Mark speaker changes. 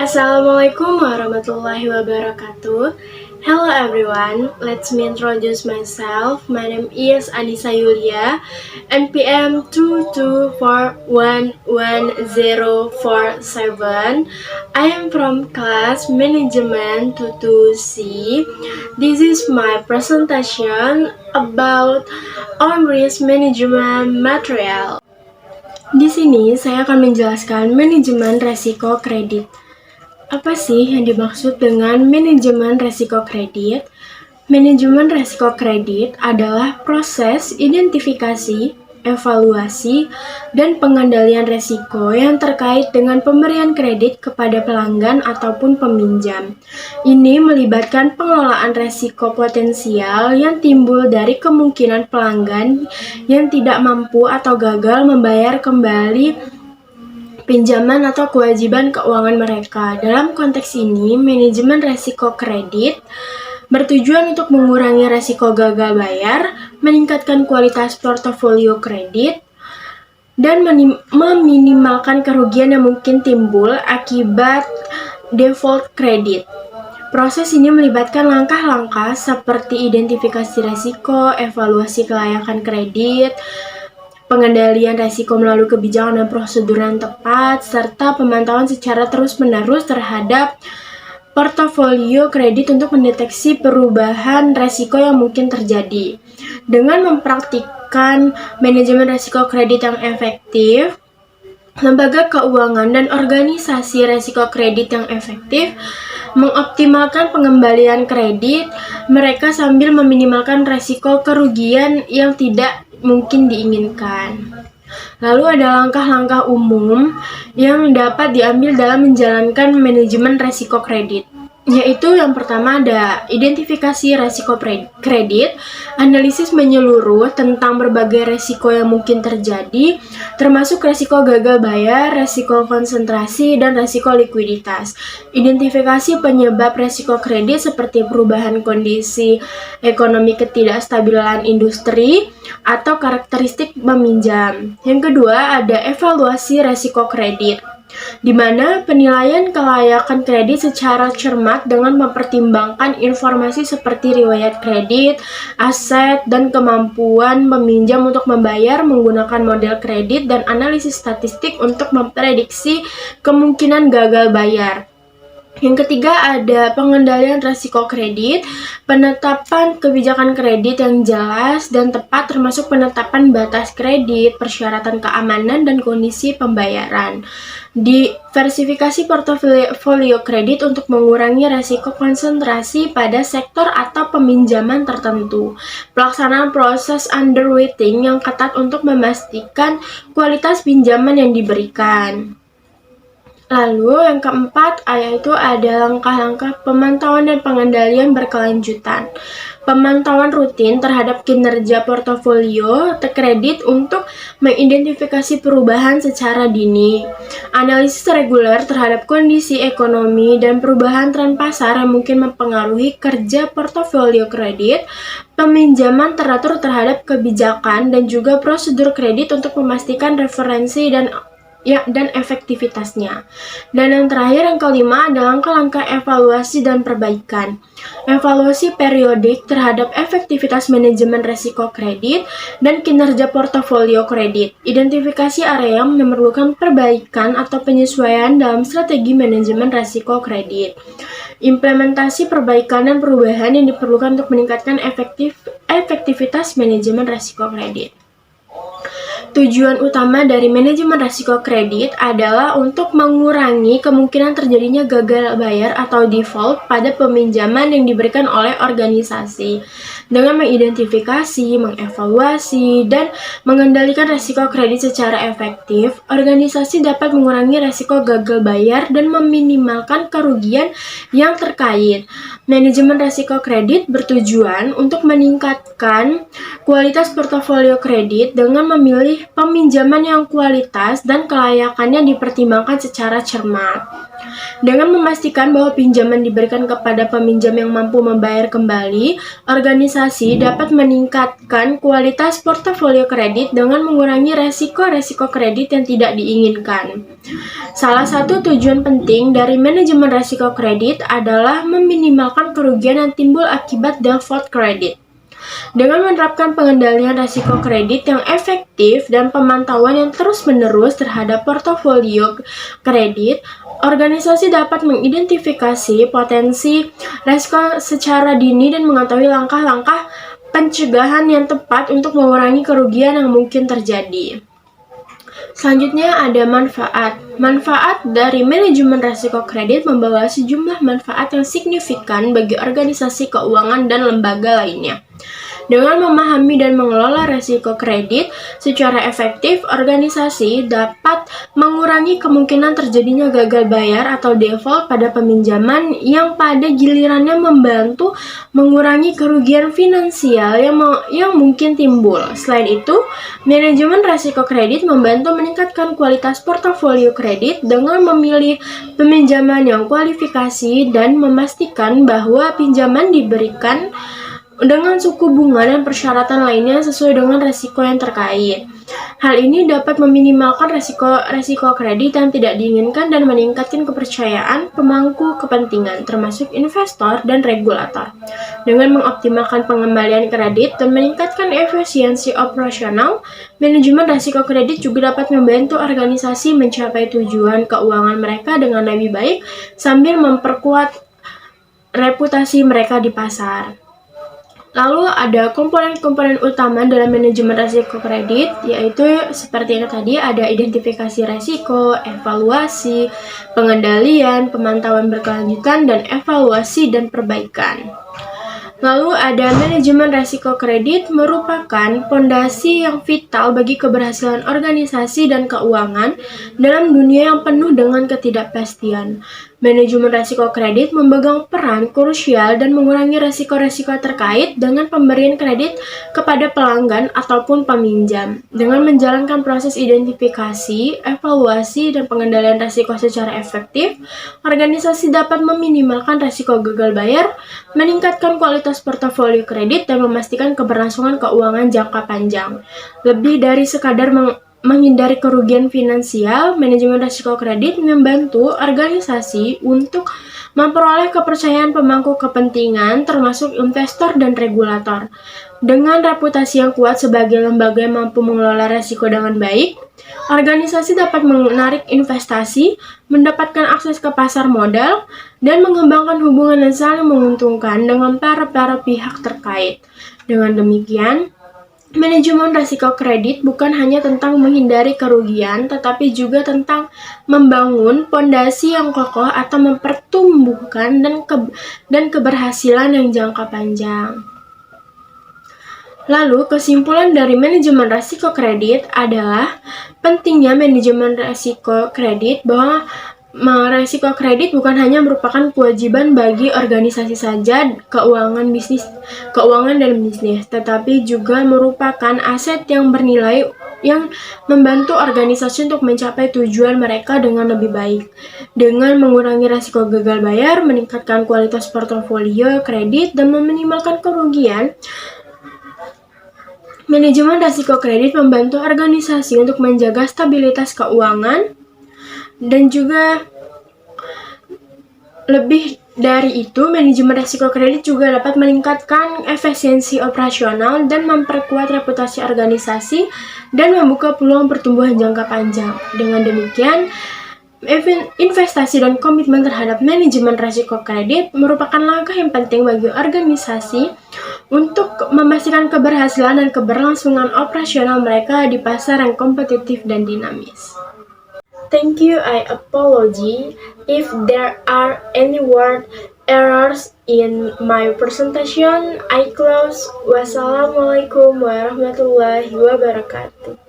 Speaker 1: Assalamualaikum warahmatullahi wabarakatuh. Hello everyone, let me introduce myself. My name is Anissa Yulia, NPM 224111047. I am from class Management 22C. This is my presentation about on risk management material. Di sini saya akan menjelaskan manajemen resiko kredit. Apa sih yang dimaksud dengan manajemen resiko kredit? Manajemen resiko kredit adalah proses identifikasi, evaluasi, dan pengendalian resiko yang terkait dengan pemberian kredit kepada pelanggan ataupun peminjam. Ini melibatkan pengelolaan resiko potensial yang timbul dari kemungkinan pelanggan yang tidak mampu atau gagal membayar kembali pinjaman atau kewajiban keuangan mereka. Dalam konteks ini, manajemen resiko kredit bertujuan untuk mengurangi resiko gagal bayar, meningkatkan kualitas portofolio kredit, dan meminimalkan kerugian yang mungkin timbul akibat default kredit. Proses ini melibatkan langkah-langkah seperti identifikasi resiko, evaluasi kelayakan kredit, pengendalian resiko melalui kebijakan dan prosedur yang tepat, serta pemantauan secara terus-menerus terhadap portofolio kredit untuk mendeteksi perubahan resiko yang mungkin terjadi. Dengan mempraktikkan manajemen resiko kredit yang efektif, lembaga keuangan dan organisasi resiko kredit yang efektif mengoptimalkan pengembalian kredit mereka sambil meminimalkan resiko kerugian yang tidak mungkin diinginkan. Lalu ada langkah-langkah umum yang dapat diambil dalam menjalankan manajemen resiko kredit, yaitu yang pertama ada identifikasi resiko kredit, analisis menyeluruh tentang berbagai resiko yang mungkin terjadi, termasuk resiko gagal bayar, resiko konsentrasi, dan resiko likuiditas. Identifikasi penyebab resiko kredit seperti perubahan kondisi ekonomi, ketidakstabilan industri, atau karakteristik peminjam. Yang kedua ada evaluasi resiko kredit, di mana penilaian kelayakan kredit secara cermat dengan mempertimbangkan informasi seperti riwayat kredit, aset, dan kemampuan peminjam untuk membayar menggunakan model kredit dan analisis statistik untuk memprediksi kemungkinan gagal bayar. Yang ketiga ada pengendalian resiko kredit, penetapan kebijakan kredit yang jelas dan tepat termasuk penetapan batas kredit, persyaratan keamanan, dan kondisi pembayaran. Diversifikasi portofolio kredit untuk mengurangi resiko konsentrasi pada sektor atau peminjaman tertentu. Pelaksanaan proses underwriting yang ketat untuk memastikan kualitas pinjaman yang diberikan. Lalu yang keempat, yaitu ada langkah-langkah pemantauan dan pengendalian berkelanjutan. Pemantauan rutin terhadap kinerja portofolio kredit untuk mengidentifikasi perubahan secara dini. Analisis reguler terhadap kondisi ekonomi dan perubahan tren pasar yang mungkin mempengaruhi kerja portofolio kredit. Peminjaman teratur terhadap kebijakan dan juga prosedur kredit untuk memastikan referensi dan efektivitasnya. Dan yang terakhir, yang kelima, ada langkah-langkah evaluasi dan perbaikan. Evaluasi periodik terhadap efektivitas manajemen resiko kredit dan kinerja portofolio kredit. Identifikasi area yang memerlukan perbaikan atau penyesuaian dalam strategi manajemen resiko kredit. Implementasi perbaikan dan perubahan yang diperlukan untuk meningkatkan efektivitas manajemen resiko kredit. Tujuan utama dari manajemen risiko kredit adalah untuk mengurangi kemungkinan terjadinya gagal bayar atau default pada peminjaman yang diberikan oleh organisasi. Dengan mengidentifikasi, mengevaluasi, dan mengendalikan risiko kredit secara efektif, organisasi dapat mengurangi risiko gagal bayar dan meminimalkan kerugian yang terkait. Manajemen risiko kredit bertujuan untuk meningkatkan kualitas portofolio kredit dengan memilih peminjaman yang kualitas dan kelayakannya dipertimbangkan secara cermat. Dengan memastikan bahwa pinjaman diberikan kepada peminjam yang mampu membayar kembali, organisasi dapat meningkatkan kualitas portofolio kredit dengan mengurangi resiko-resiko kredit yang tidak diinginkan. Salah satu tujuan penting dari manajemen risiko kredit adalah meminimalkan kerugian yang timbul akibat default kredit. Dengan menerapkan pengendalian risiko kredit yang efektif dan pemantauan yang terus-menerus terhadap portofolio kredit, organisasi dapat mengidentifikasi potensi risiko secara dini dan mengetahui langkah-langkah pencegahan yang tepat untuk mengurangi kerugian yang mungkin terjadi. Selanjutnya ada manfaat. Manfaat dari manajemen risiko kredit membawa sejumlah manfaat yang signifikan bagi organisasi keuangan dan lembaga lainnya. Dengan memahami dan mengelola risiko kredit secara efektif, organisasi dapat mengurangi kemungkinan terjadinya gagal bayar atau default pada peminjaman yang pada gilirannya membantu mengurangi kerugian finansial yang mungkin timbul. Selain itu, manajemen risiko kredit membantu meningkatkan kualitas portofolio kredit dengan memilih peminjaman yang kualifikasi dan memastikan bahwa pinjaman diberikan dengan suku bunga dan persyaratan lainnya sesuai dengan risiko yang terkait. Hal ini dapat meminimalkan risiko kredit yang tidak diinginkan dan meningkatkan kepercayaan pemangku kepentingan, termasuk investor dan regulator. Dengan mengoptimalkan pengembalian kredit dan meningkatkan efisiensi operasional, manajemen risiko kredit juga dapat membantu organisasi mencapai tujuan keuangan mereka dengan lebih baik sambil memperkuat reputasi mereka di pasar. Lalu ada komponen-komponen utama dalam manajemen risiko kredit, yaitu seperti yang tadi ada identifikasi risiko, evaluasi, pengendalian, pemantauan berkelanjutan, dan evaluasi dan perbaikan. Lalu ada manajemen risiko kredit merupakan fondasi yang vital bagi keberhasilan organisasi dan keuangan dalam dunia yang penuh dengan ketidakpastian. Manajemen risiko kredit memegang peran krusial dan mengurangi risiko-risiko terkait dengan pemberian kredit kepada pelanggan ataupun peminjam. Dengan menjalankan proses identifikasi, evaluasi, dan pengendalian risiko secara efektif, organisasi dapat meminimalkan risiko gagal bayar, meningkatkan kualitas portofolio kredit, dan memastikan keberlangsungan keuangan jangka panjang. Lebih dari sekadar menghindari kerugian finansial, manajemen risiko kredit membantu organisasi untuk memperoleh kepercayaan pemangku kepentingan termasuk investor dan regulator. Dengan reputasi yang kuat sebagai lembaga yang mampu mengelola risiko dengan baik, organisasi dapat menarik investasi, mendapatkan akses ke pasar modal, dan mengembangkan hubungan yang saling menguntungkan dengan para pihak terkait. Dengan demikian, manajemen risiko kredit bukan hanya tentang menghindari kerugian, tetapi juga tentang membangun fondasi yang kokoh atau mempertumbuhkan dan keberhasilan yang jangka panjang. Lalu, kesimpulan dari manajemen risiko kredit adalah pentingnya manajemen risiko kredit bahwa risiko kredit bukan hanya merupakan kewajiban bagi organisasi saja keuangan dan bisnis, tetapi juga merupakan aset yang bernilai yang membantu organisasi untuk mencapai tujuan mereka dengan lebih baik. Dengan mengurangi risiko gagal bayar, meningkatkan kualitas portofolio kredit, dan meminimalkan kerugian, manajemen risiko kredit membantu organisasi untuk menjaga stabilitas keuangan. Dan juga lebih dari itu, manajemen risiko kredit juga dapat meningkatkan efisiensi operasional dan memperkuat reputasi organisasi dan membuka peluang pertumbuhan jangka panjang. Dengan demikian, investasi dan komitmen terhadap manajemen risiko kredit merupakan langkah yang penting bagi organisasi untuk memastikan keberhasilan dan keberlangsungan operasional mereka di pasar yang kompetitif dan dinamis. Thank you. I apologize if there are any word errors in my presentation. I close. Wassalamualaikum warahmatullahi wabarakatuh.